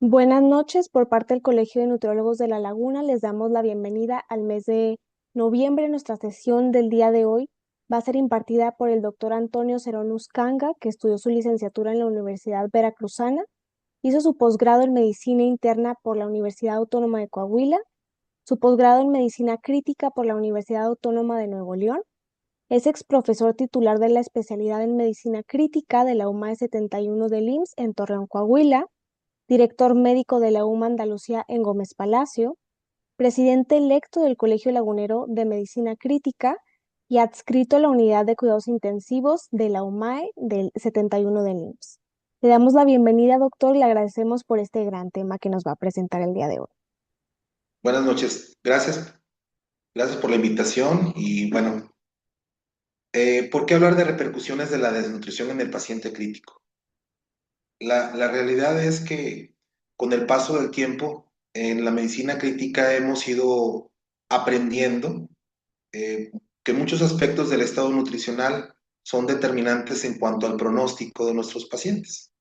Buenas noches, por parte del Colegio de Nutriólogos de La Laguna, les damos la bienvenida al mes de noviembre. Nuestra sesión del día de hoy va a ser impartida por el doctor Antonio Cerón Uscanga, que estudió su licenciatura en la Universidad Veracruzana, hizo su posgrado en Medicina Interna por la Universidad Autónoma de Coahuila, su posgrado en Medicina Crítica por la Universidad Autónoma de Nuevo León, es ex profesor titular de la especialidad en Medicina Crítica de la UMAE 71 del IMSS en Torreón, Coahuila, director médico de la UMA Andalucía en Gómez Palacio, presidente electo del Colegio Lagunero de Medicina Crítica y adscrito a la Unidad de Cuidados Intensivos de la UMAE del 71 del IMSS. Le damos la bienvenida, doctor, y le agradecemos por este gran tema que nos va a presentar el día de hoy. Buenas noches, gracias por la invitación y bueno, ¿por qué hablar de repercusiones de la desnutrición en el paciente crítico? La realidad es que con el paso del tiempo en la medicina crítica hemos ido aprendiendo eh, que muchos aspectos del estado nutricional son determinantes en cuanto al pronóstico de nuestros pacientes.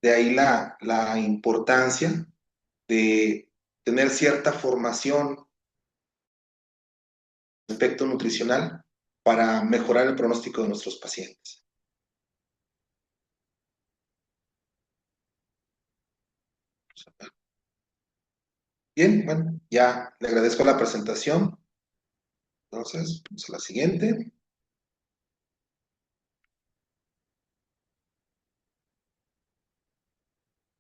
De ahí la importancia de tener cierta formación aspecto nutricional para mejorar el pronóstico de nuestros pacientes. Bien, bueno, ya le agradezco la presentación. Entonces, vamos a la siguiente.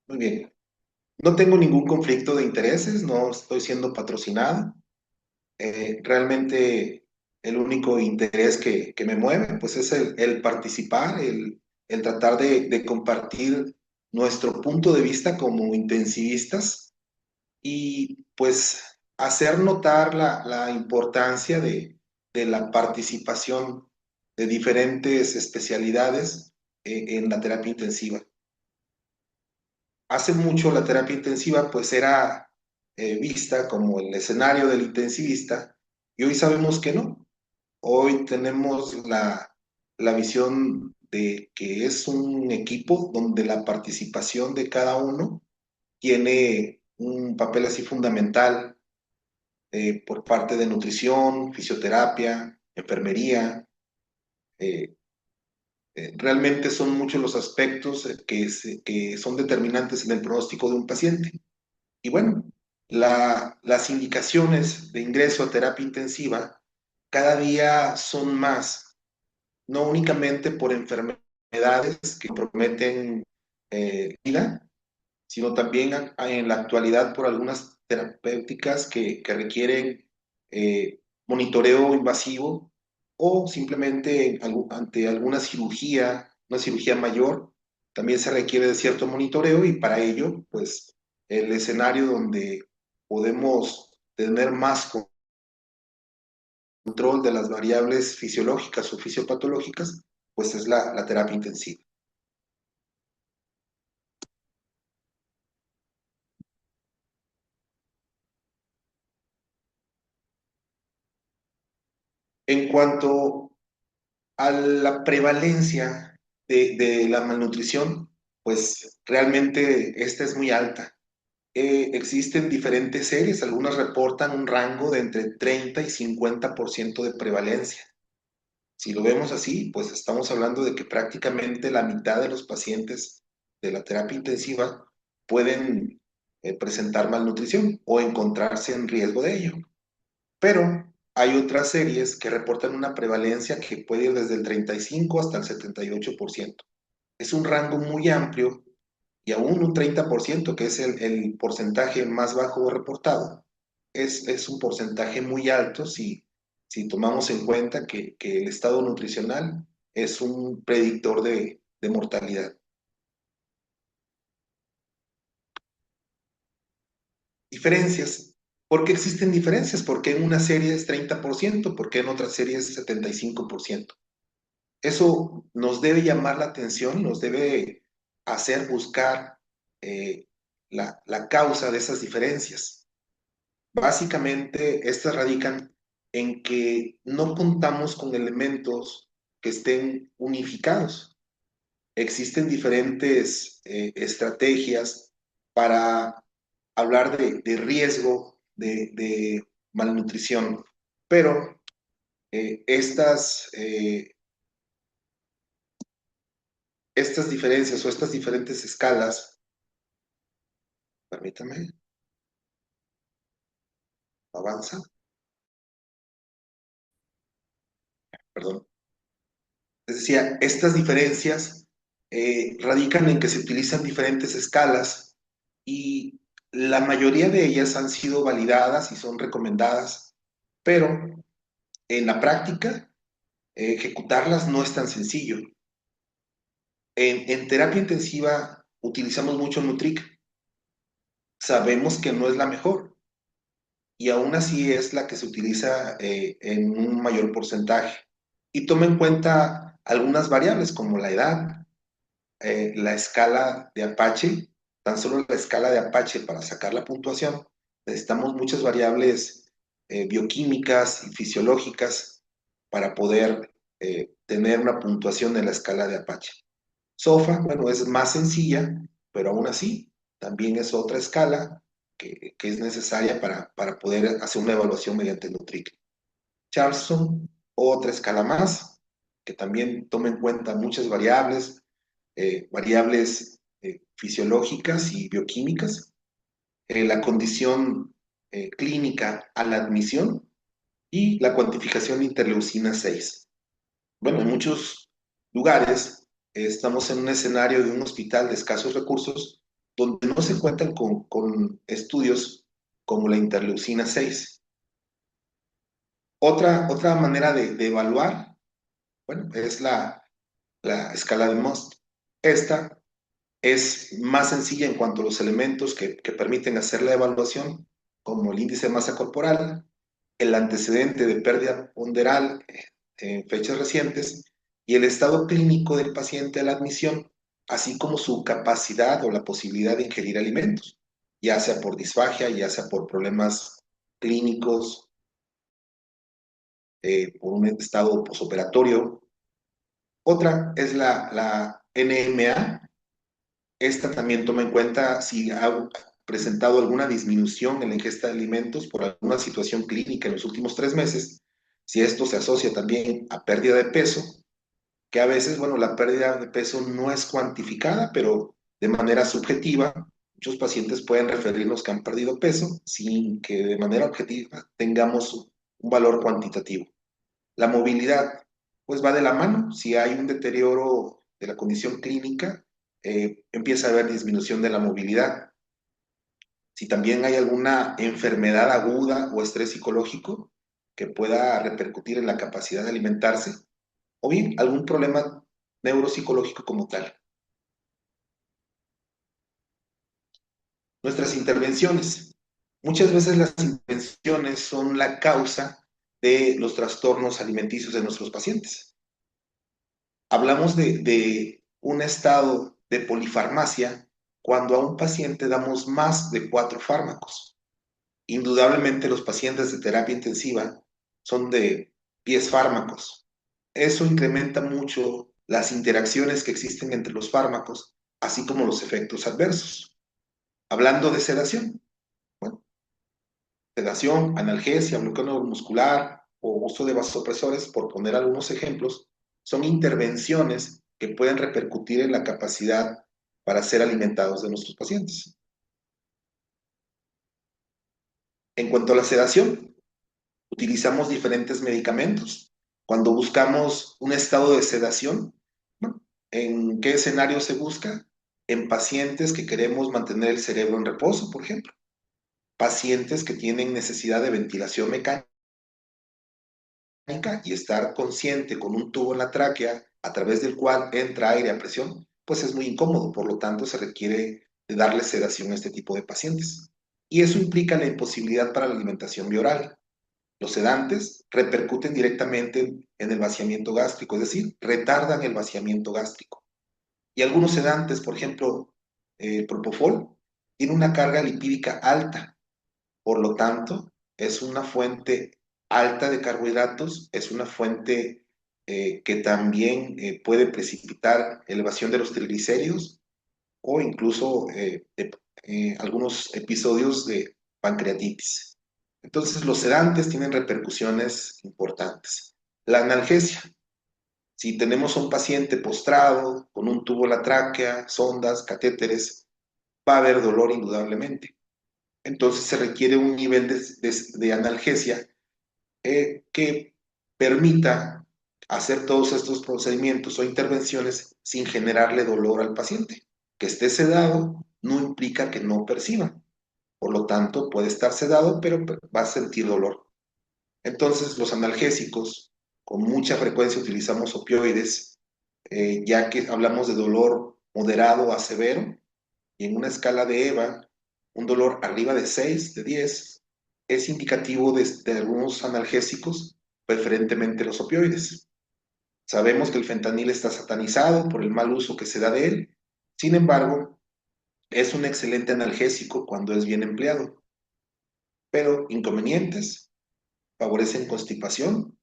Muy bien. No tengo ningún conflicto de intereses, no estoy siendo patrocinado. Realmente el único interés que me mueve, pues es el participar, el tratar de compartir nuestro punto de vista como intensivistas y pues hacer notar la importancia de la participación de diferentes especialidades en la terapia intensiva. Hace mucho la terapia intensiva pues era vista como el escenario del intensivista y hoy sabemos que no. Hoy tenemos la visión de que es un equipo donde la participación de cada uno tiene un papel así fundamental por parte de nutrición, fisioterapia, enfermería. eh, Realmente son muchos los aspectos que son determinantes en el pronóstico de un paciente. Y bueno, las indicaciones de ingreso a terapia intensiva cada día son más, no únicamente por enfermedades que comprometen vida, sino también en la actualidad por algunas terapéuticas que requieren monitoreo invasivo o simplemente ante alguna cirugía, una cirugía mayor, también se requiere de cierto monitoreo y para ello, pues el escenario donde podemos tener más control de las variables fisiológicas o fisiopatológicas, pues es la terapia intensiva. En cuanto a la prevalencia de la malnutrición, pues realmente esta es muy alta. Existen diferentes series, algunas reportan un rango de entre 30 y 50% de prevalencia. Si lo vemos así, pues estamos hablando de que prácticamente la mitad de los pacientes de la terapia intensiva pueden presentar malnutrición o encontrarse en riesgo de ello. Pero hay otras series que reportan una prevalencia que puede ir desde el 35 hasta el 78%. Es un rango muy amplio y aún un 30%, que es el porcentaje más bajo reportado, es un porcentaje muy alto si tomamos en cuenta que el estado nutricional es un predictor de mortalidad. Diferencias. ¿Por qué existen diferencias? ¿Por qué en una serie es 30%? ¿Por qué en otra serie es 75%? Eso nos debe llamar la atención, nos debe hacer buscar eh, la causa de esas diferencias. Básicamente, estas radican en que no contamos con elementos que estén unificados. Existen diferentes estrategias para hablar de riesgo de malnutrición, pero estas diferencias o estas diferentes escalas, permítame, avanza, perdón. Les decía, estas diferencias radican en que se utilizan diferentes escalas y la mayoría de ellas han sido validadas y son recomendadas, pero en la práctica ejecutarlas no es tan sencillo. En terapia intensiva utilizamos mucho Nutric. Sabemos que no es la mejor y aún así es la que se utiliza en un mayor porcentaje. Y toma en cuenta algunas variables como la edad, la escala de Apache, tan solo la escala de Apache para sacar la puntuación, necesitamos muchas variables bioquímicas y fisiológicas para poder tener una puntuación en la escala de Apache. SOFA, bueno, es más sencilla, pero aún así también es otra escala que es necesaria para poder hacer una evaluación mediante Nutric. Charleston, otra escala más, que también toma en cuenta muchas variables fisiológicas y bioquímicas, la condición clínica a la admisión y la cuantificación de interleucina 6. Bueno, en muchos lugares estamos en un escenario de un hospital de escasos recursos donde no se cuentan con estudios como la interleucina 6. Otra manera de evaluar, bueno, es la escala de Most. Esta es más sencilla en cuanto a los elementos que permiten hacer la evaluación, como el índice de masa corporal, el antecedente de pérdida ponderal en fechas recientes y el estado clínico del paciente a la admisión, así como su capacidad o la posibilidad de ingerir alimentos, ya sea por disfagia, ya sea por problemas clínicos, por un estado posoperatorio. Otra es la NMA. Esta también toma en cuenta si ha presentado alguna disminución en la ingesta de alimentos por alguna situación clínica en los últimos 3 meses, si esto se asocia también a pérdida de peso, que a veces, bueno, la pérdida de peso no es cuantificada, pero de manera subjetiva, muchos pacientes pueden referirnos que han perdido peso sin que de manera objetiva tengamos un valor cuantitativo. La movilidad, pues va de la mano. Si hay un deterioro de la condición clínica, empieza a haber disminución de la movilidad. Si también hay alguna enfermedad aguda o estrés psicológico que pueda repercutir en la capacidad de alimentarse, o bien algún problema neuropsicológico como tal. Nuestras intervenciones. Muchas veces las intervenciones son la causa de los trastornos alimenticios de nuestros pacientes. Hablamos de un estado de polifarmacia cuando a un paciente damos más de 4 fármacos. Indudablemente los pacientes de terapia intensiva son de 10 fármacos. Eso incrementa mucho las interacciones que existen entre los fármacos, así como los efectos adversos. Hablando de sedación, bueno, sedación, analgesia, bloqueo neuromuscular o uso de vasopresores, por poner algunos ejemplos, son intervenciones que pueden repercutir en la capacidad para ser alimentados de nuestros pacientes. En cuanto a la sedación, utilizamos diferentes medicamentos. Cuando buscamos un estado de sedación, bueno, ¿en qué escenario se busca? En pacientes que queremos mantener el cerebro en reposo, por ejemplo. Pacientes que tienen necesidad de ventilación mecánica y estar consciente con un tubo en la tráquea a través del cual entra aire a presión, pues es muy incómodo, por lo tanto se requiere de darle sedación a este tipo de pacientes. Y eso implica la imposibilidad para la alimentación bioral. Los sedantes repercuten directamente en el vaciamiento gástrico, es decir, retardan el vaciamiento gástrico. Y algunos sedantes, por ejemplo, el propofol, tiene una carga lipídica alta, por lo tanto, es una fuente alta de carbohidratos, es una fuente que también puede precipitar elevación de los triglicéridos o incluso algunos episodios de pancreatitis. Entonces, los sedantes tienen repercusiones importantes. La analgesia. Si tenemos un paciente postrado, con un tubo en la tráquea, sondas, catéteres, va a haber dolor indudablemente. Entonces se requiere un nivel de analgesia que permita hacer todos estos procedimientos o intervenciones sin generarle dolor al paciente. Que esté sedado no implica que no perciba. Por lo tanto, puede estar sedado, pero va a sentir dolor. Entonces, los analgésicos, con mucha frecuencia utilizamos opioides, ya que hablamos de dolor moderado a severo, y en una escala de EVA, un dolor arriba de 6, de 10, es indicativo de algunos analgésicos, preferentemente los opioides. Sabemos que el fentanil está satanizado por el mal uso que se da de él, sin embargo, es un excelente analgésico cuando es bien empleado, pero inconvenientes, favorecen constipación,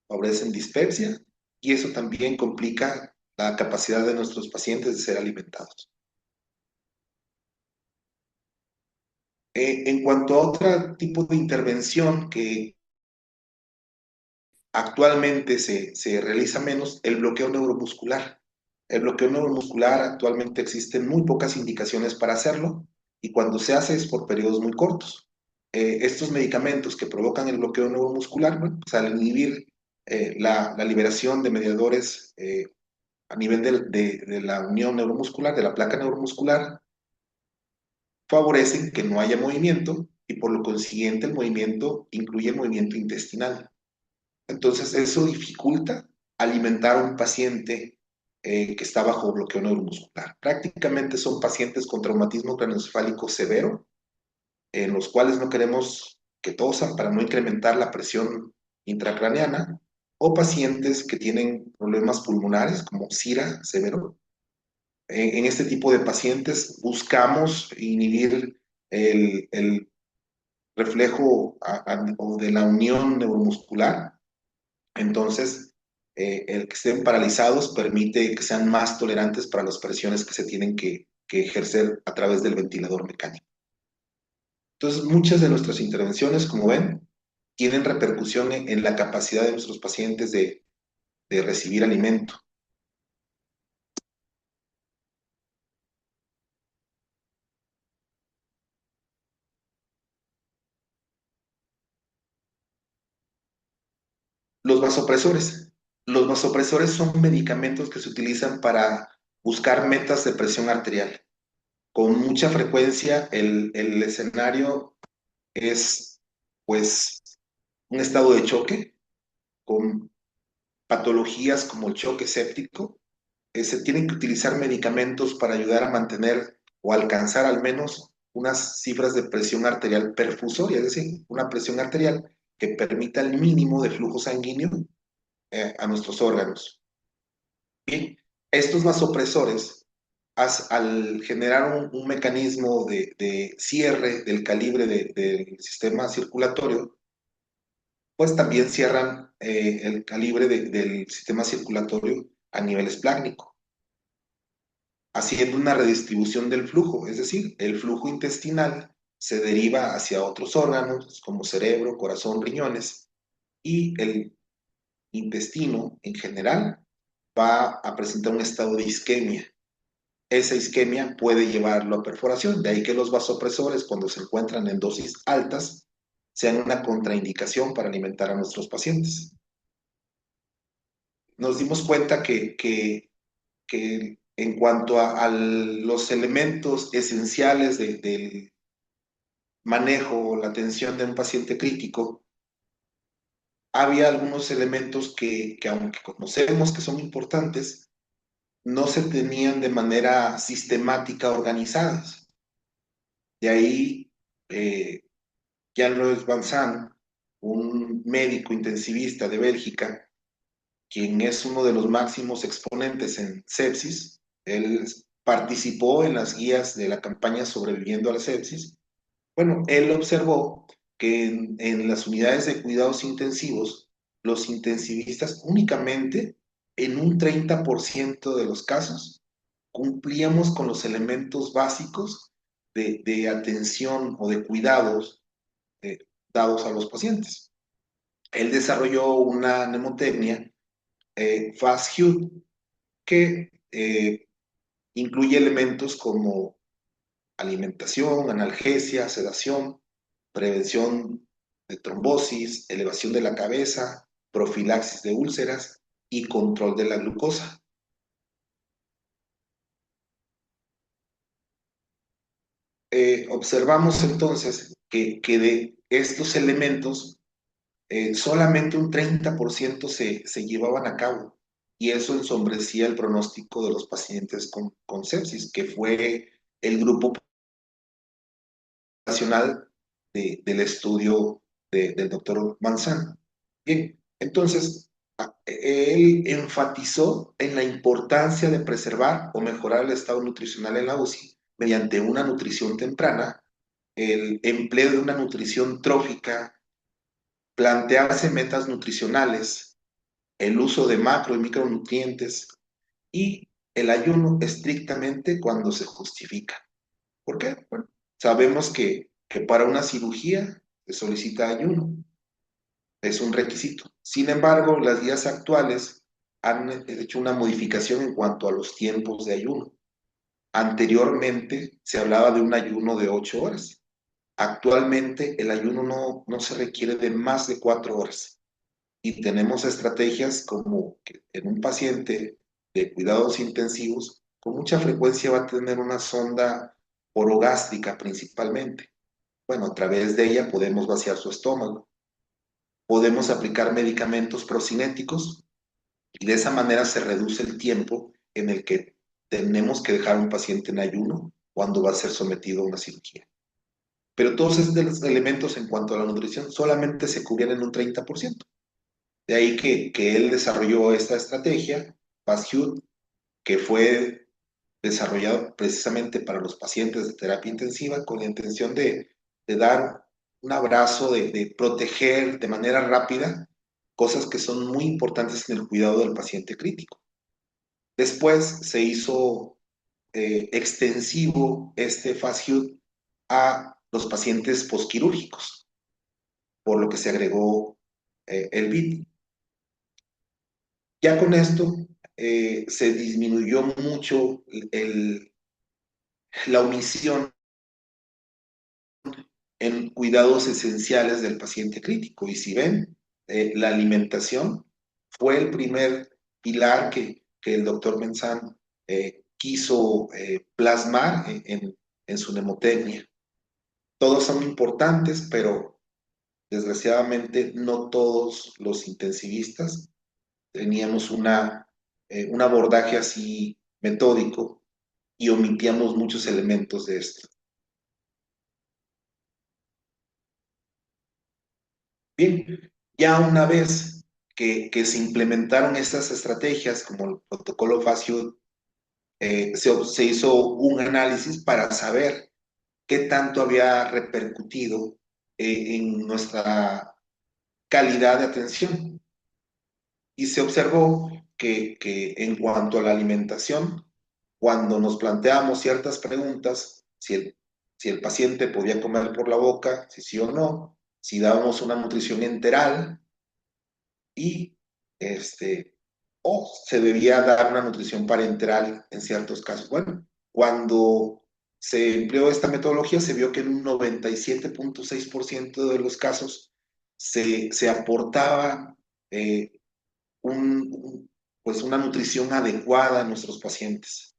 favorecen dispepsia, y eso también complica la capacidad de nuestros pacientes de ser alimentados. En cuanto a otro tipo de intervención que actualmente se realiza menos, el bloqueo neuromuscular. El bloqueo neuromuscular actualmente existen muy pocas indicaciones para hacerlo, y cuando se hace es por periodos muy cortos. Estos medicamentos que provocan el bloqueo neuromuscular, bueno, pues al inhibir la liberación de mediadores a nivel de la unión neuromuscular, de la placa neuromuscular, favorecen que no haya movimiento, y por lo consiguiente el movimiento incluye el movimiento intestinal. Entonces eso dificulta alimentar a un paciente que está bajo bloqueo neuromuscular. Prácticamente son pacientes con traumatismo craneoencefálico severo, en los cuales no queremos que tosan para no incrementar la presión intracraneana, o pacientes que tienen problemas pulmonares como SIRA severo. En este tipo de pacientes buscamos inhibir el reflejo o de la unión neuromuscular. Entonces, el que estén paralizados permite que sean más tolerantes para las presiones que se tienen que ejercer a través del ventilador mecánico. Entonces, muchas de nuestras intervenciones, como ven, tienen repercusión en la capacidad de nuestros pacientes de recibir alimento. Los vasopresores. Los vasopresores son medicamentos que se utilizan para buscar metas de presión arterial. Con mucha frecuencia el escenario es, pues, un estado de choque con patologías como el choque séptico. Se tienen que utilizar medicamentos para ayudar a mantener o alcanzar al menos unas cifras de presión arterial perfusoria, es decir, una presión arterial que permita el mínimo de flujo sanguíneo a nuestros órganos. Bien, estos vasopresores, al generar un mecanismo de cierre del calibre del sistema circulatorio, pues también cierran el calibre del sistema circulatorio a nivel esplácnico, haciendo una redistribución del flujo, es decir, el flujo intestinal se deriva hacia otros órganos como cerebro, corazón, riñones, y el intestino en general va a presentar un estado de isquemia. Esa isquemia puede llevarlo a perforación, de ahí que los vasopresores, cuando se encuentran en dosis altas, sean una contraindicación para alimentar a nuestros pacientes. Nos dimos cuenta que en cuanto a los elementos esenciales del manejo o la atención de un paciente crítico, había algunos elementos que aunque conocemos que son importantes, no se tenían de manera sistemática organizadas. De ahí, Jan-Louis Van Sant, un médico intensivista de Bélgica, quien es uno de los máximos exponentes en sepsis. Él participó en las guías de la campaña Sobreviviendo a la Sepsis. Bueno, él observó que en las unidades de cuidados intensivos, los intensivistas únicamente en un 30% de los casos cumplíamos con los elementos básicos de atención o de cuidados dados a los pacientes. Él desarrolló una mnemotecnia, FAST-HUD, que incluye elementos como alimentación, analgesia, sedación, prevención de trombosis, elevación de la cabeza, profilaxis de úlceras y control de la glucosa. Observamos entonces que de estos elementos solamente un 30% se llevaban a cabo, y eso ensombrecía el pronóstico de los pacientes con sepsis, que fue el grupo nacional del estudio del doctor Manzano. Bien, entonces, él enfatizó en la importancia de preservar o mejorar el estado nutricional en la UCI mediante una nutrición temprana, el empleo de una nutrición trófica, plantearse metas nutricionales, el uso de macro y micronutrientes y el ayuno estrictamente cuando se justifica. ¿Por qué? Bueno, sabemos que para una cirugía se solicita ayuno, es un requisito. Sin embargo, las guías actuales han hecho una modificación en cuanto a los tiempos de ayuno. Anteriormente se hablaba de un ayuno de 8 horas. Actualmente el ayuno no se requiere de más de 4 horas. Y tenemos estrategias como que en un paciente de cuidados intensivos, con mucha frecuencia va a tener una sonda orogástrica principalmente. Bueno, a través de ella podemos vaciar su estómago. Podemos aplicar medicamentos procinéticos y de esa manera se reduce el tiempo en el que tenemos que dejar a un paciente en ayuno cuando va a ser sometido a una cirugía. Pero todos estos elementos en cuanto a la nutrición solamente se cubrían en un 30%. De ahí que él desarrolló esta estrategia, FAST-HUD, que fue desarrollado precisamente para los pacientes de terapia intensiva con la intención de dar un abrazo, de proteger de manera rápida cosas que son muy importantes en el cuidado del paciente crítico. Después se hizo extensivo este FAST-HUD a los pacientes posquirúrgicos, por lo que se agregó el BID. Ya con esto se disminuyó mucho la omisión en cuidados esenciales del paciente crítico. Y si ven, la alimentación fue el primer pilar que el doctor Menzán quiso plasmar en su mnemotecnia. Todos son importantes, pero desgraciadamente no todos los intensivistas teníamos un abordaje así metódico y omitíamos muchos elementos de esto. Bien, ya una vez que se implementaron estas estrategias como el protocolo FAST-HUD, se hizo un análisis para saber qué tanto había repercutido en nuestra calidad de atención. Y se observó que en cuanto a la alimentación, cuando nos planteamos ciertas preguntas, si el paciente podía comer por la boca, si sí o no, si dábamos una nutrición enteral y o se debía dar una nutrición parenteral en ciertos casos. Bueno, cuando se empleó esta metodología se vio que en un 97.6% de los casos se aportaba pues una nutrición adecuada a nuestros pacientes.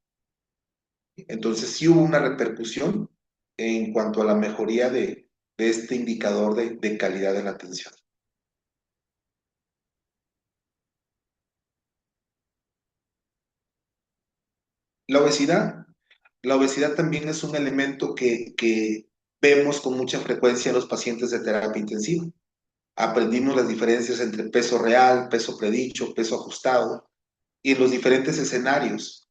Entonces sí hubo una repercusión en cuanto a la mejoría de este indicador de calidad de la atención. La obesidad. La obesidad también es un elemento que vemos con mucha frecuencia en los pacientes de terapia intensiva. Aprendimos las diferencias entre peso real, peso predicho, peso ajustado y en los diferentes escenarios.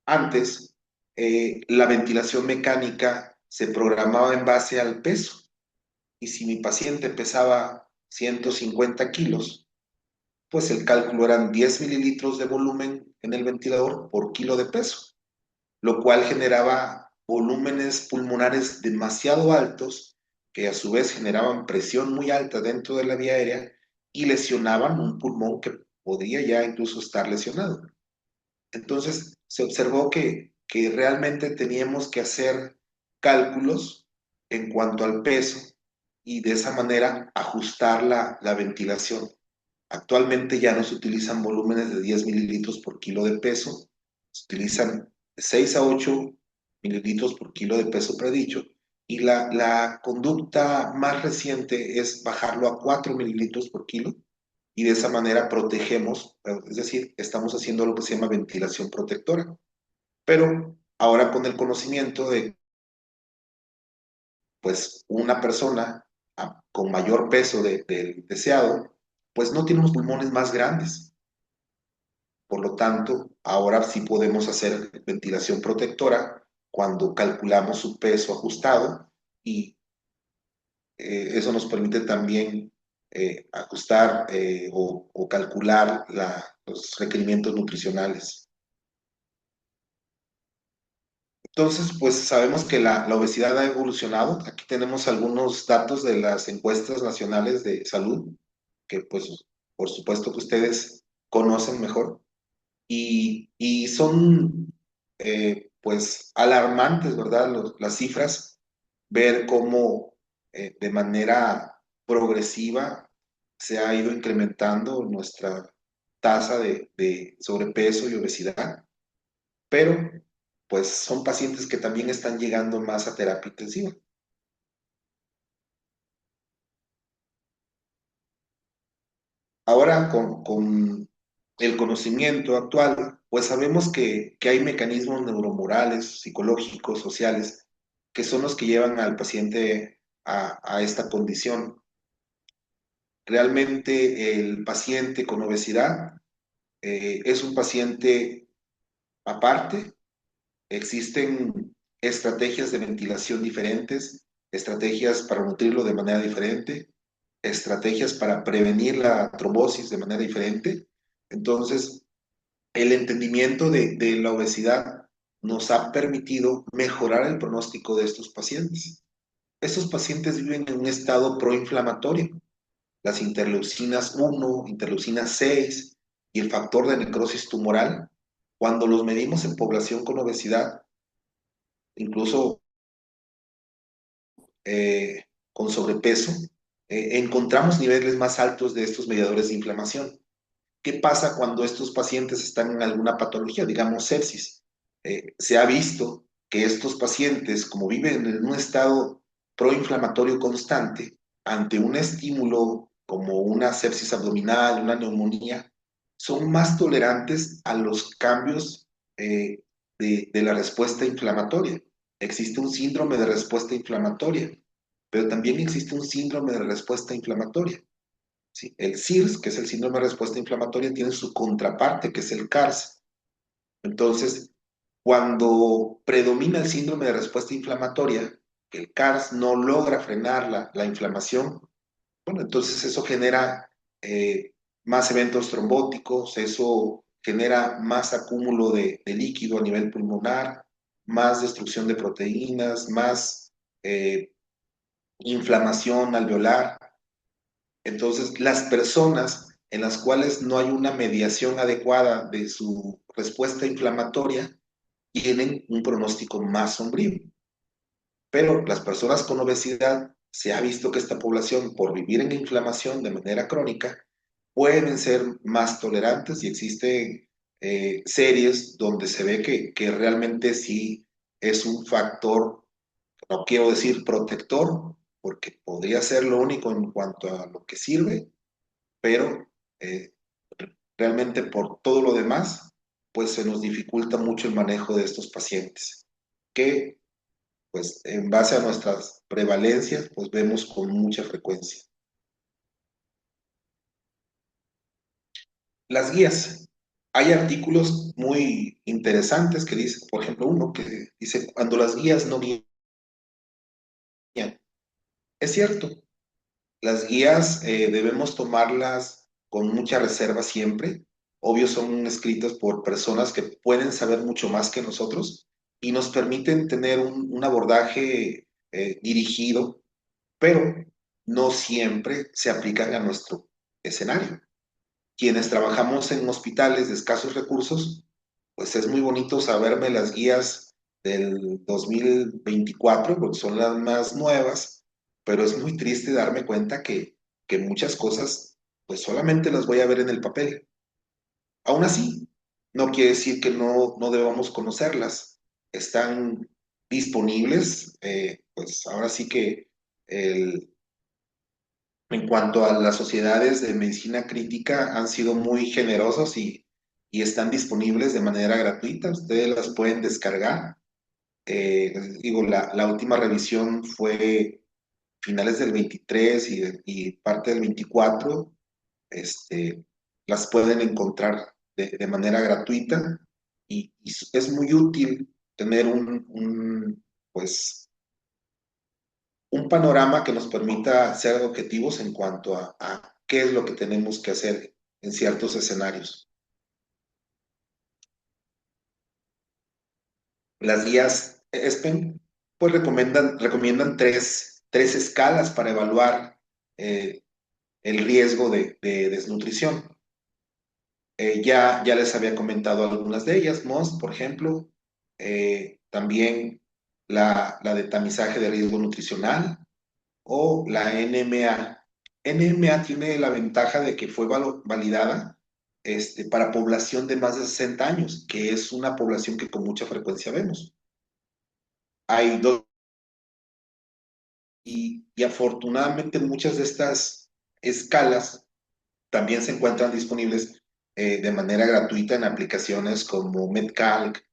Antes, la ventilación mecánica se programaba en base al peso. Y si mi paciente pesaba 150 kilos, pues el cálculo eran 10 mililitros de volumen en el ventilador por kilo de peso, lo cual generaba volúmenes pulmonares demasiado altos que a su vez generaban presión muy alta dentro de la vía aérea y lesionaban un pulmón que podría ya incluso estar lesionado. Entonces se observó que realmente teníamos que hacer cálculos en cuanto al peso y de esa manera ajustar la ventilación. Actualmente ya no se utilizan volúmenes de 10 mililitros por kilo de peso, se utilizan 6 a 8 mililitros por kilo de peso predicho y la conducta más reciente es bajarlo a 4 mililitros por kilo y de esa manera protegemos, es decir, estamos haciendo lo que se llama ventilación protectora. Pero ahora con el conocimiento de, pues, una persona con mayor peso del deseado, pues no tiene unos pulmones más grandes. Por lo tanto, ahora sí podemos hacer ventilación protectora cuando calculamos su peso ajustado y eso nos permite también ajustar o calcular los requerimientos nutricionales. Entonces, pues sabemos que la obesidad ha evolucionado. Aquí tenemos algunos datos de las encuestas nacionales de salud, que pues por supuesto que ustedes conocen mejor, y son pues alarmantes, ¿verdad? Las cifras, ver cómo de manera progresiva se ha ido incrementando nuestra tasa de sobrepeso y obesidad, pero pues son pacientes que también están llegando más a terapia intensiva. Ahora con el conocimiento actual, pues sabemos que hay mecanismos neuromorales, psicológicos, sociales, que son los que llevan al paciente a esta condición. Realmente el paciente con obesidad es un paciente aparte. Existen estrategias de ventilación diferentes, estrategias para nutrirlo de manera diferente, estrategias para prevenir la trombosis de manera diferente. Entonces, el entendimiento de la obesidad nos ha permitido mejorar el pronóstico de estos pacientes. Estos pacientes viven en un estado proinflamatorio. Las interleucinas 1, interleucina 6 y el factor de necrosis tumoral, cuando los medimos en población con obesidad, incluso con sobrepeso, encontramos niveles más altos de estos mediadores de inflamación. ¿Qué pasa cuando estos pacientes están en alguna patología, digamos sepsis? Se ha visto que estos pacientes, como viven en un estado proinflamatorio constante, ante un estímulo como una sepsis abdominal, una neumonía, son más tolerantes a los cambios de la respuesta inflamatoria. Existe un síndrome de respuesta inflamatoria, pero también existe un síndrome de respuesta inflamatoria. ¿Sí? El SIRS, que es el síndrome de respuesta inflamatoria, tiene su contraparte, que es el CARS. Entonces, cuando predomina el síndrome de respuesta inflamatoria, que el CARS no logra frenar la inflamación, bueno, entonces eso genera más eventos trombóticos, eso genera más acúmulo de líquido a nivel pulmonar, más destrucción de proteínas, más inflamación alveolar. Entonces, las personas en las cuales no hay una mediación adecuada de su respuesta inflamatoria tienen un pronóstico más sombrío. Pero las personas con obesidad, se ha visto que esta población, por vivir en inflamación de manera crónica, pueden ser más tolerantes y existen series donde se ve que realmente sí es un factor, no quiero decir protector, porque podría ser lo único en cuanto a lo que sirve, pero eh, realmente por todo lo demás, pues se nos dificulta mucho el manejo de estos pacientes, que pues en base a nuestras prevalencias, pues vemos con mucha frecuencia. Las guías. Hay artículos muy interesantes que dice, por ejemplo, uno que dice, cuando las guías no guían. Es cierto, las guías debemos tomarlas con mucha reserva siempre. Obvio, son escritas por personas que pueden saber mucho más que nosotros, y nos permiten tener un abordaje dirigido, pero no siempre se aplican a nuestro escenario. Quienes trabajamos en hospitales de escasos recursos, pues es muy bonito saberme las guías del 2024, porque son las más nuevas, pero es muy triste darme cuenta que muchas cosas, pues solamente las voy a ver en el papel. Aún así, no quiere decir que no debamos conocerlas. Están disponibles, pues ahora sí que el, en cuanto a las sociedades de medicina crítica han sido muy generosos y están disponibles de manera gratuita. Ustedes las pueden descargar. Digo, la última revisión fue finales del 23 y parte del 24. Este, las pueden encontrar de manera gratuita y es muy útil tener pues, un panorama que nos permita ser objetivos en cuanto a qué es lo que tenemos que hacer en ciertos escenarios. Las guías ESPEN pues recomiendan tres escalas para evaluar eh, el riesgo de desnutrición. Ya les había comentado algunas de ellas, MOS, por ejemplo, también la de tamizaje de riesgo nutricional o la NMA. NMA tiene la ventaja de que fue validada para población de más de 60 años, que es una población que con mucha frecuencia vemos. Hay dos, y afortunadamente muchas de estas escalas también se encuentran disponibles de manera gratuita en aplicaciones como MedCalc.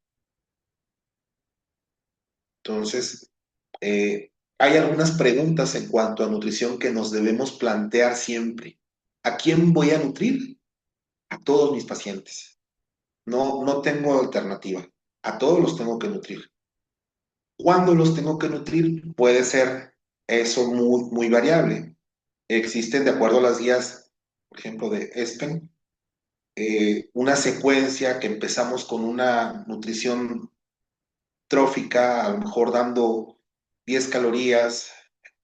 Entonces, hay algunas preguntas en cuanto a nutrición que nos debemos plantear siempre. ¿A quién voy a nutrir? A todos mis pacientes. No tengo alternativa. A todos los tengo que nutrir. ¿Cuándo los tengo que nutrir? Puede ser eso muy variable. Existen, de acuerdo a las guías, por ejemplo, de ESPEN, una secuencia que empezamos con una nutrición trófica, a lo mejor dando 10 calorías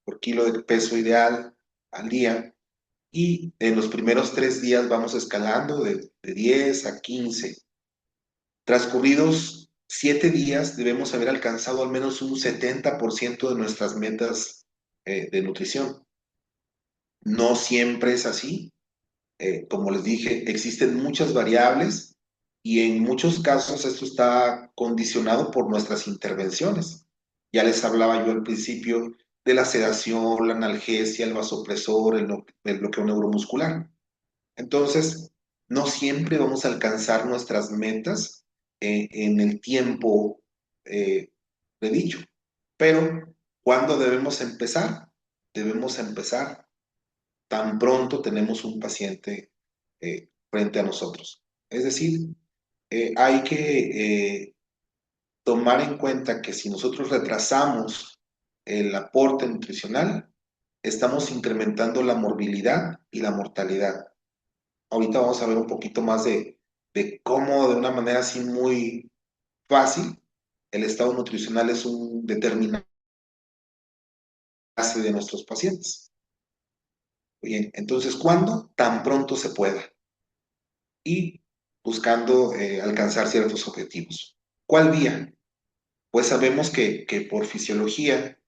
por kilo de peso ideal al día, y en los primeros 3 días vamos escalando de 10 a 15. Transcurridos 7 días debemos haber alcanzado al menos un 70% de nuestras metas de nutrición. No siempre es así. Como les dije, existen muchas variables y en muchos casos esto está condicionado por nuestras intervenciones. Ya les hablaba yo al principio de la sedación, la analgesia, el vasopresor, el bloqueo neuromuscular. Entonces, no siempre vamos a alcanzar nuestras metas en el tiempo predicho. Pero, ¿cuándo debemos empezar? Debemos empezar tan pronto tenemos un paciente frente a nosotros. Es decir, hay que tomar en cuenta que si nosotros retrasamos el aporte nutricional, estamos incrementando la morbilidad y la mortalidad. Ahorita vamos a ver un poquito más de cómo, de una manera así muy fácil, el estado nutricional es un determinante de nuestros pacientes. Bien, entonces, ¿cuándo? Tan pronto se pueda. Y buscando alcanzar ciertos objetivos. ¿Cuál vía? Pues sabemos que por fisiología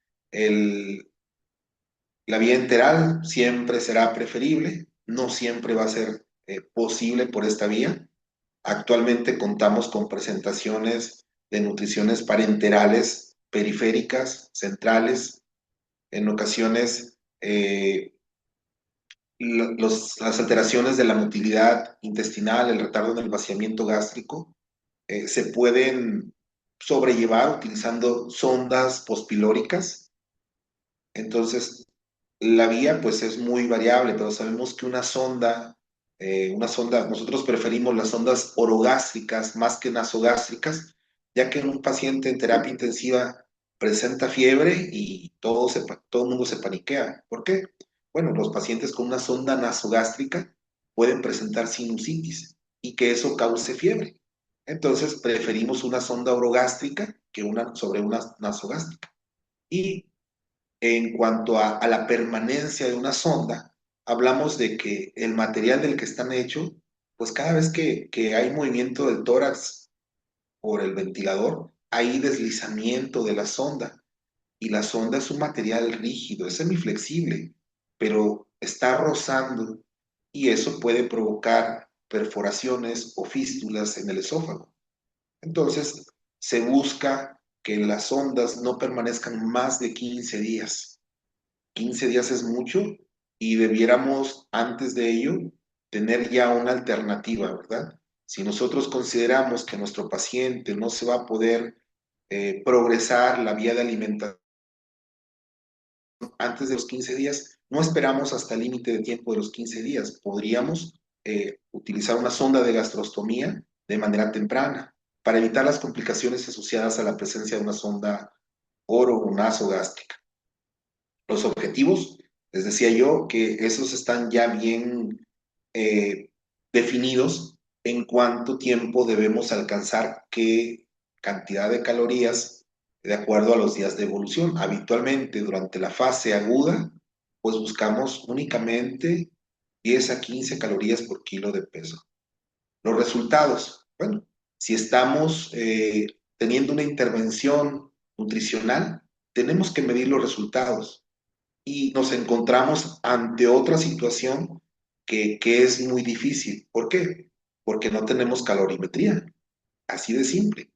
la vía enteral siempre será preferible, no siempre va a ser posible por esta vía. Actualmente contamos con presentaciones de nutriciones parenterales, periféricas, centrales, en ocasiones las alteraciones de la motilidad intestinal, el retardo en el vaciamiento gástrico, se pueden sobrellevar utilizando sondas pospilóricas. Entonces, la vía pues es muy variable, pero sabemos que nosotros preferimos las sondas orogástricas más que nasogástricas, ya que en un paciente en terapia intensiva presenta fiebre y todo el mundo se paniquea. ¿Por qué? Bueno, los pacientes con una sonda nasogástrica pueden presentar sinusitis y que eso cause fiebre. Entonces, preferimos una sonda orogástrica que una sobre una nasogástrica. Y en cuanto a la permanencia de una sonda, hablamos de que el material del que están hechos, pues cada vez que hay movimiento del tórax por el ventilador, hay deslizamiento de la sonda. Y la sonda es un material rígido, es semiflexible, pero está rozando y eso puede provocar perforaciones o fístulas en el esófago. Entonces, se busca que las sondas no permanezcan más de 15 días. 15 días es mucho y debiéramos antes de ello tener ya una alternativa, ¿verdad? Si nosotros consideramos que nuestro paciente no se va a poder progresar la vía de alimentación antes de los 15 días, no esperamos hasta el límite de tiempo de los 15 días. Podríamos utilizar una sonda de gastrostomía de manera temprana para evitar las complicaciones asociadas a la presencia de una sonda oro o nasogástrica. Los objetivos, les decía yo, que esos están ya bien definidos en cuánto tiempo debemos alcanzar qué cantidad de calorías de acuerdo a los días de evolución. Habitualmente, durante la fase aguda, pues buscamos únicamente 10 a 15 calorías por kilo de peso. Los resultados, bueno, si estamos teniendo una intervención nutricional, tenemos que medir los resultados y nos encontramos ante otra situación que es muy difícil. ¿Por qué? Porque no tenemos calorimetría, así de simple.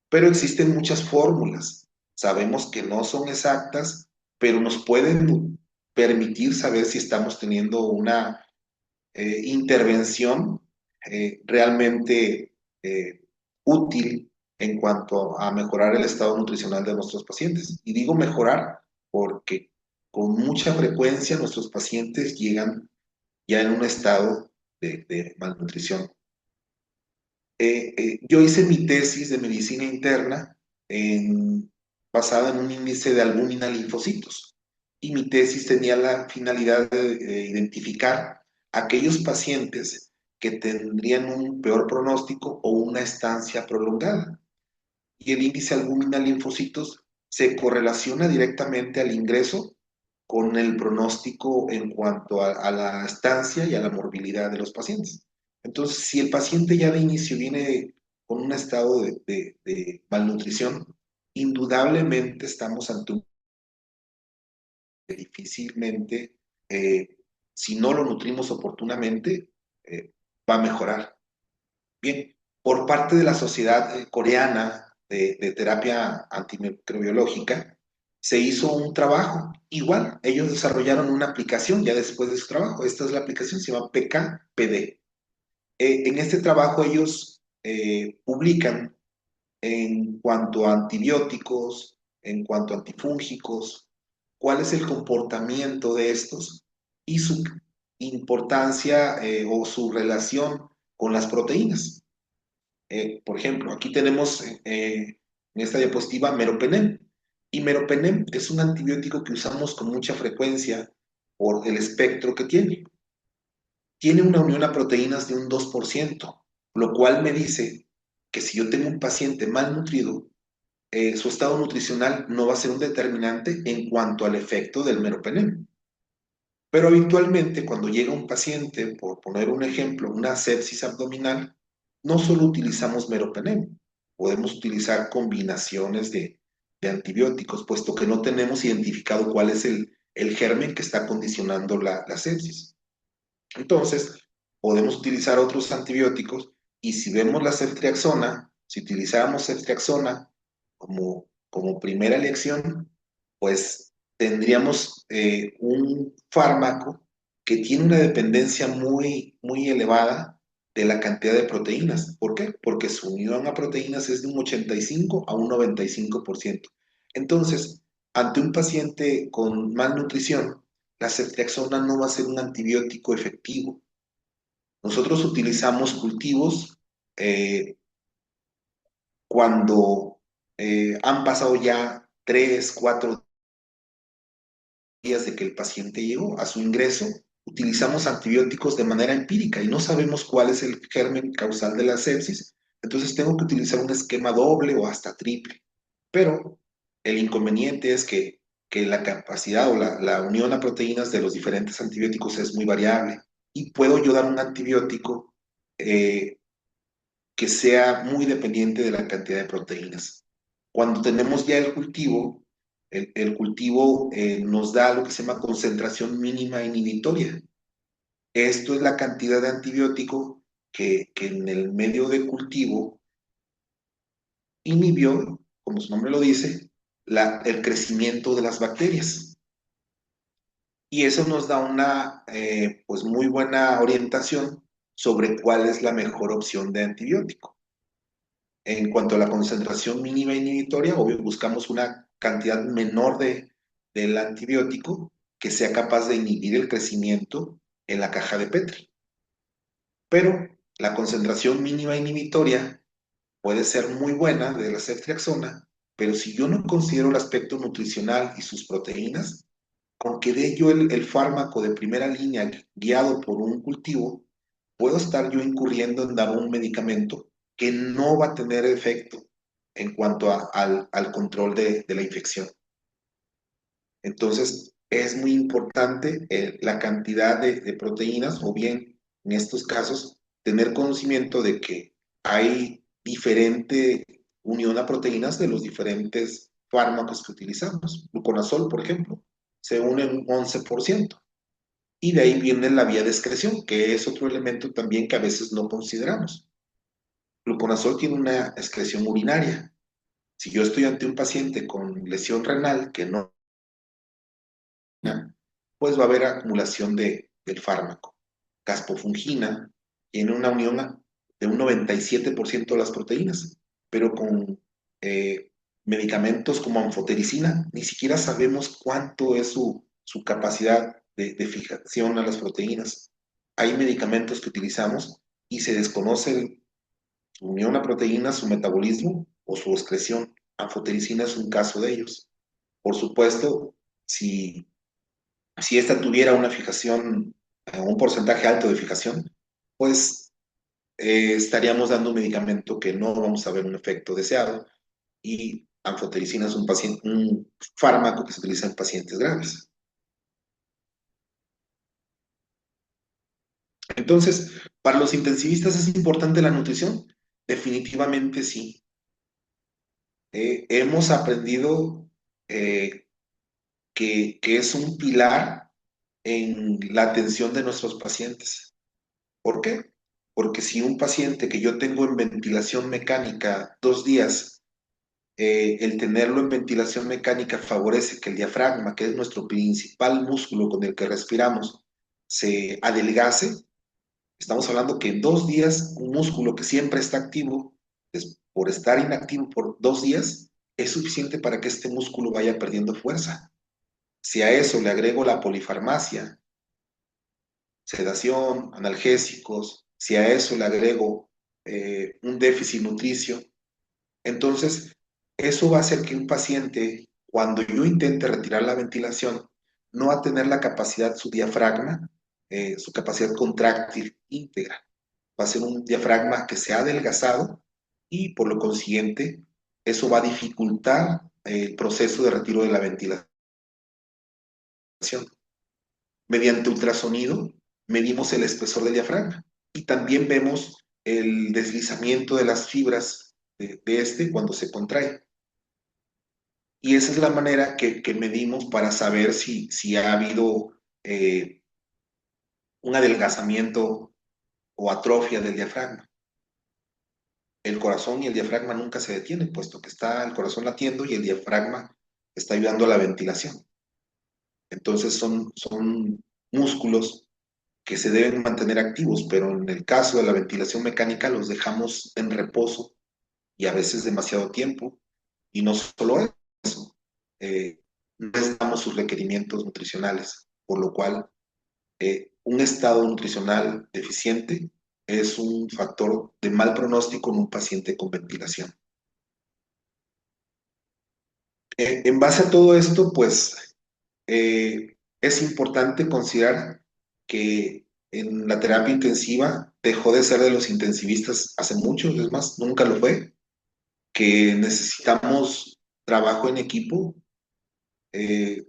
Pero existen muchas fórmulas. Sabemos que no son exactas, pero nos pueden permitir saber si estamos teniendo una intervención realmente útil en cuanto a mejorar el estado nutricional de nuestros pacientes. Y digo mejorar porque con mucha frecuencia nuestros pacientes llegan ya en un estado de malnutrición. Yo hice mi tesis de medicina interna basada en un índice de albúmina linfocitos y mi tesis tenía la finalidad de identificar aquellos pacientes que tendrían un peor pronóstico o una estancia prolongada. Y el índice albúmina linfocitos se correlaciona directamente al ingreso con el pronóstico en cuanto a la estancia y a la morbilidad de los pacientes. Entonces, si el paciente ya de inicio viene con un estado de malnutrición, indudablemente estamos ante un que difícilmente, si no lo nutrimos oportunamente, va a mejorar. Bien, por parte de la Sociedad Coreana de Terapia Antimicrobiológica, se hizo un trabajo. Igual, ellos desarrollaron una aplicación ya después de su trabajo. Esta es la aplicación, se llama PKPD. En este trabajo ellos publican en cuanto a antibióticos, en cuanto a antifúngicos, cuál es el comportamiento de estos y su importancia o su relación con las proteínas. Por ejemplo, aquí tenemos en esta diapositiva meropenem. Y meropenem es un antibiótico que usamos con mucha frecuencia por el espectro que tiene. Tiene una unión a proteínas de un 2%, lo cual me dice que si yo tengo un paciente malnutrido, su estado nutricional no va a ser un determinante en cuanto al efecto del meropenem. Pero habitualmente cuando llega un paciente, por poner un ejemplo, una sepsis abdominal, no solo utilizamos meropenem, podemos utilizar combinaciones de antibióticos, puesto que no tenemos identificado cuál es el germen que está condicionando la sepsis. Entonces, podemos utilizar otros antibióticos y si vemos la ceftriaxona, si utilizáramos ceftriaxona como primera elección, pues tendríamos un fármaco que tiene una dependencia muy, muy elevada de la cantidad de proteínas. ¿Por qué? Porque su unión a proteínas es de un 85 a un 95%. Entonces, ante un paciente con malnutrición, la ceftriaxona no va a ser un antibiótico efectivo. Nosotros utilizamos cultivos cuando han pasado ya 3, 4 días de que el paciente llegó a su ingreso, utilizamos antibióticos de manera empírica y no sabemos cuál es el germen causal de la sepsis, entonces tengo que utilizar un esquema doble o hasta triple. pero el inconveniente es que la capacidad o la unión a proteínas de los diferentes antibióticos es muy variable y puedo yo dar un antibiótico eh, que sea muy dependiente de la cantidad de proteínas. Cuando tenemos ya el cultivo, el cultivo nos da lo que se llama concentración mínima inhibitoria. Esto es la cantidad de antibiótico que en el medio de cultivo inhibió, como su nombre lo dice, el crecimiento de las bacterias. Y eso nos da una pues muy buena orientación sobre cuál es la mejor opción de antibiótico. En cuanto a la concentración mínima inhibitoria, obvio, buscamos una cantidad menor del antibiótico que sea capaz de inhibir el crecimiento en la caja de Petri. Pero la concentración mínima inhibitoria puede ser muy buena de la ceftriaxona, pero si yo no considero el aspecto nutricional y sus proteínas, aunque dé yo el fármaco de primera línea guiado por un cultivo, puedo estar yo incurriendo en dar un medicamento que no va a tener efecto en cuanto al control de la infección. Entonces, es muy importante la cantidad de proteínas o bien, en estos casos, tener conocimiento de que hay diferente unión a proteínas de los diferentes fármacos que utilizamos. Gluconazol, por ejemplo, se une un 11%. Y de ahí viene la vía de excreción, que es otro elemento también que a veces no consideramos. Gluconazol tiene una excreción urinaria. Si yo estoy ante un paciente con lesión renal que no, pues va a haber acumulación del fármaco. Caspofungina tiene una unión de un 97% de las proteínas, pero con eh, medicamentos como anfotericina ni siquiera sabemos cuánto es su capacidad de fijación a las proteínas. Hay medicamentos que utilizamos y se desconoce su unión a proteínas, su metabolismo o su excreción. Anfotericina es un caso de ellos. Por supuesto, si esta tuviera una fijación, un porcentaje alto de fijación, pues estaríamos dando un medicamento que no vamos a ver un efecto deseado y anfotericina es un fármaco que se utiliza en pacientes graves. Entonces, para los intensivistas es importante la nutrición. Definitivamente sí. Hemos aprendido eh, que es un pilar en la atención de nuestros pacientes. ¿Por qué? Porque si un paciente que yo tengo en ventilación mecánica 2 días, el tenerlo en ventilación mecánica favorece que el diafragma, que es nuestro principal músculo con el que respiramos, se adelgace. Estamos hablando que en 2 días un músculo que siempre está activo, por estar inactivo por 2 días, es suficiente para que este músculo vaya perdiendo fuerza. Si a eso le agrego la polifarmacia, sedación, analgésicos, si a eso le agrego un déficit nutricio, entonces eso va a hacer que un paciente, cuando yo intente retirar la ventilación, no va a tener la capacidad, su diafragma, su capacidad contráctil íntegra. Va a ser un diafragma que se ha adelgazado y por lo consiguiente eso va a dificultar el proceso de retiro de la ventilación. Mediante ultrasonido medimos el espesor del diafragma y también vemos el deslizamiento de las fibras de este cuando se contrae. Y esa es la manera que medimos para saber si ha habido un adelgazamiento o atrofia del diafragma. El corazón y el diafragma nunca se detienen, puesto que está el corazón latiendo y el diafragma está ayudando a la ventilación. Entonces son músculos que se deben mantener activos, pero en el caso de la ventilación mecánica los dejamos en reposo y a veces demasiado tiempo. Y no solo eso, no les damos sus requerimientos nutricionales, por lo cual un estado nutricional deficiente es un factor de mal pronóstico en un paciente con ventilación. En base a todo esto, pues es importante considerar que en la terapia intensiva dejó de ser de los intensivistas hace mucho, es más, nunca lo fue, que necesitamos trabajo en equipo. Eh,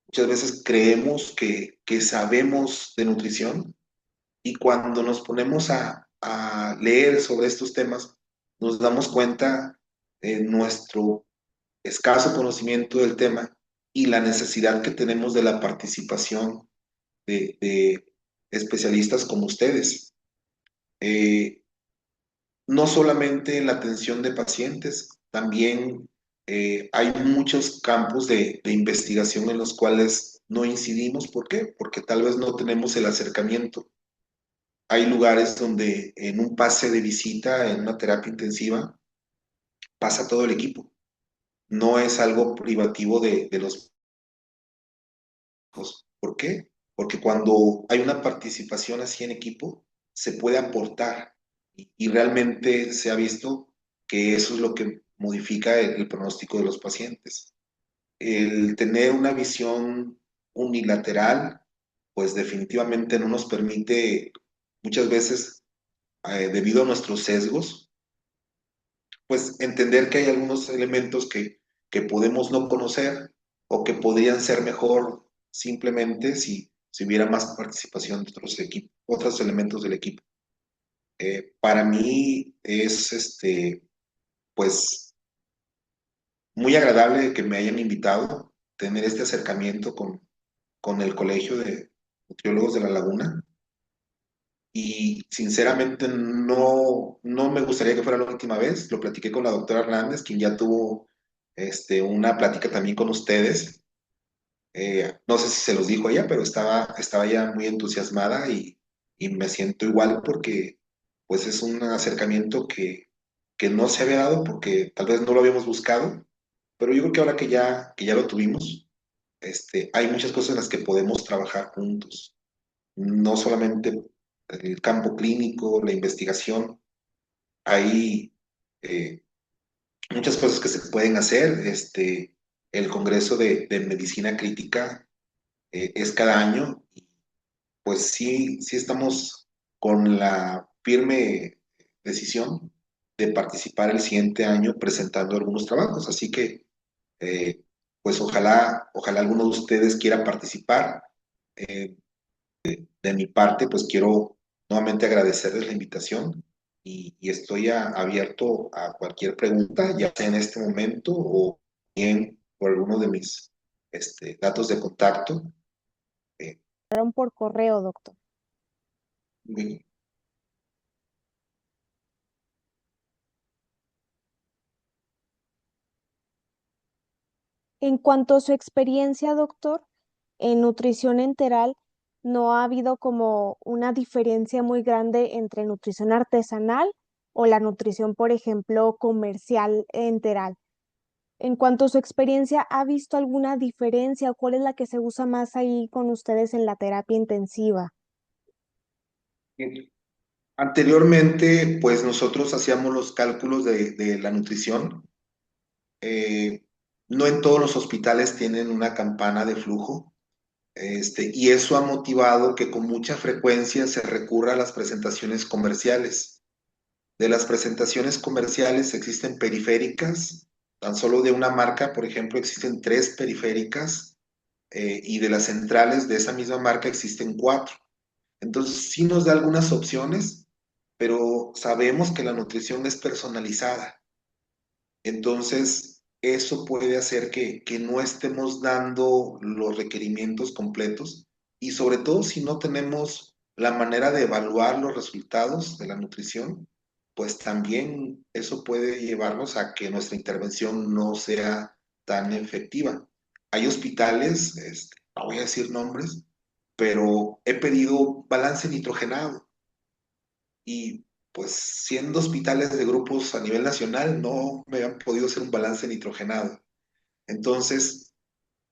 Muchas veces creemos que sabemos de nutrición y cuando nos ponemos a leer sobre estos temas, nos damos cuenta de nuestro escaso conocimiento del tema y la necesidad que tenemos de la participación de especialistas como ustedes. Eh, no solamente en la atención de pacientes, también hay muchos campos de investigación en los cuales no incidimos. ¿Por qué? Porque tal vez no tenemos el acercamiento. Hay lugares donde en un pase de visita, en una terapia intensiva, pasa todo el equipo. No es algo privativo de los hijos. ¿Por qué? Porque cuando hay una participación así en equipo, se puede aportar y realmente se ha visto que eso es lo que modifica el pronóstico de los pacientes. El tener una visión unilateral, pues definitivamente no nos permite muchas veces, debido a nuestros sesgos, pues entender que hay algunos elementos que podemos no conocer o que podrían ser mejor simplemente si hubiera más participación de otros equipos, otros elementos del equipo. Para mí es pues muy agradable que me hayan invitado, tener este acercamiento con el Colegio de Nutriólogos de La Laguna. Y sinceramente no me gustaría que fuera la última vez. Lo platiqué con la doctora Hernández, quien ya tuvo una plática también con ustedes. No sé si se los dijo ella, pero estaba ya muy entusiasmada y me siento igual porque pues es un acercamiento que no se había dado porque tal vez no lo habíamos buscado, pero yo creo que ahora que ya lo tuvimos, hay muchas cosas en las que podemos trabajar juntos, no solamente el campo clínico, la investigación, hay eh, muchas cosas que se pueden hacer. El Congreso de Medicina Crítica es cada año, pues sí estamos con la firme decisión de participar el siguiente año presentando algunos trabajos, así que eh, pues ojalá alguno de ustedes quiera participar. Eh, de mi parte, pues quiero nuevamente agradecerles la invitación y estoy abierto a cualquier pregunta, ya sea en este momento o bien por alguno de mis datos de contacto. Eh, Por correo, doctor. muy- En cuanto a su experiencia, doctor, en nutrición enteral, ¿no ha habido como una diferencia muy grande entre nutrición artesanal o la nutrición, por ejemplo, comercial enteral? En cuanto a su experiencia, ¿ha visto alguna diferencia o cuál es la que se usa más ahí con ustedes en la terapia intensiva? Anteriormente, pues nosotros hacíamos los cálculos de la nutrición. Eh, no en todos los hospitales tienen una campana de flujo. Y eso ha motivado que con mucha frecuencia se recurra a las presentaciones comerciales. De las presentaciones comerciales existen periféricas, tan solo de una marca, por ejemplo, existen 3 periféricas, y de las centrales de esa misma marca existen 4. Entonces, sí nos da algunas opciones, pero sabemos que la nutrición es personalizada. Entonces, eso puede hacer que no estemos dando los requerimientos completos y sobre todo si no tenemos la manera de evaluar los resultados de la nutrición, pues también eso puede llevarnos a que nuestra intervención no sea tan efectiva. Hay hospitales, no voy a decir nombres, pero he pedido balance nitrogenado y pues siendo hospitales de grupos a nivel nacional no me han podido hacer un balance nitrogenado. Entonces,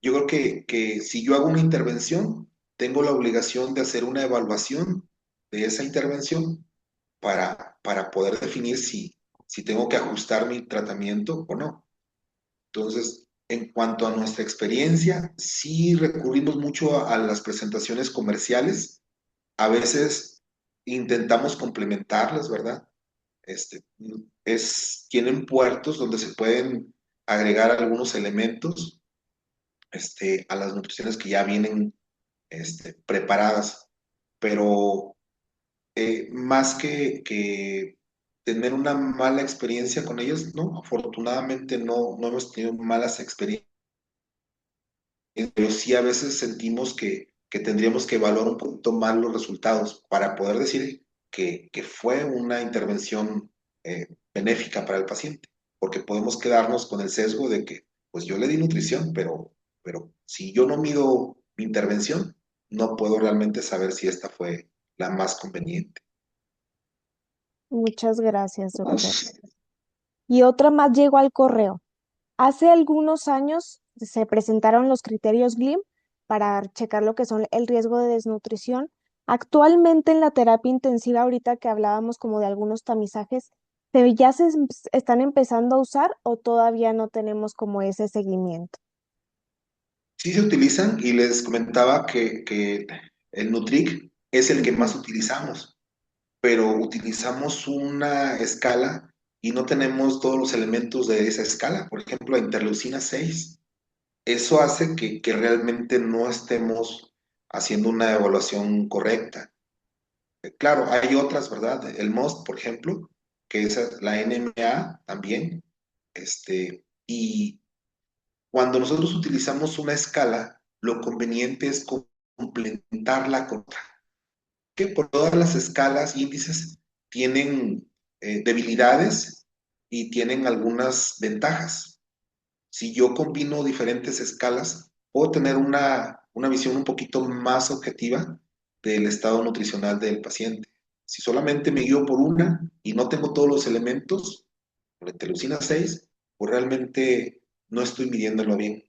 yo creo que si yo hago una intervención, tengo la obligación de hacer una evaluación de esa intervención para poder definir si tengo que ajustar mi tratamiento o no. Entonces, en cuanto a nuestra experiencia, sí recurrimos mucho a las presentaciones comerciales. A veces intentamos complementarlas, ¿verdad? Tienen puertos donde se pueden agregar algunos elementos a las nutriciones que ya vienen preparadas, pero más que tener una mala experiencia con ellos, no, afortunadamente no hemos tenido malas experiencias, pero sí a veces sentimos que tendríamos que evaluar un poquito más los resultados para poder decir que fue una intervención benéfica para el paciente, porque podemos quedarnos con el sesgo de que, pues yo le di nutrición, pero si yo no mido mi intervención, no puedo realmente saber si esta fue la más conveniente. Muchas gracias, doctor. Y otra más llegó al correo. Hace algunos años se presentaron los criterios GLIM para checar lo que son el riesgo de desnutrición. Actualmente en la terapia intensiva, ahorita que hablábamos como de algunos tamizajes, ¿ya se están empezando a usar o todavía no tenemos como ese seguimiento? Sí se utilizan y les comentaba que el Nutric es el que más Ujú. utilizamos, pero utilizamos una escala y no tenemos todos los elementos de esa escala. Por ejemplo, la interleucina 6. Eso hace que realmente no estemos haciendo una evaluación correcta. Claro, hay otras, ¿verdad? El MOST, por ejemplo, que es la NMA también. Y cuando nosotros utilizamos una escala, lo conveniente es complementarla con otra. Que por todas las escalas, índices tienen debilidades y tienen algunas ventajas. Si yo combino diferentes escalas, puedo tener una visión un poquito más objetiva del estado nutricional del paciente. Si solamente me guío por una y no tengo todos los elementos, por la interleucina 6, pues realmente no estoy midiéndolo bien.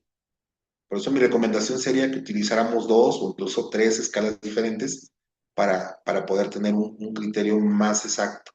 Por eso mi recomendación sería que utilizáramos dos o incluso tres escalas diferentes para poder tener un criterio más exacto.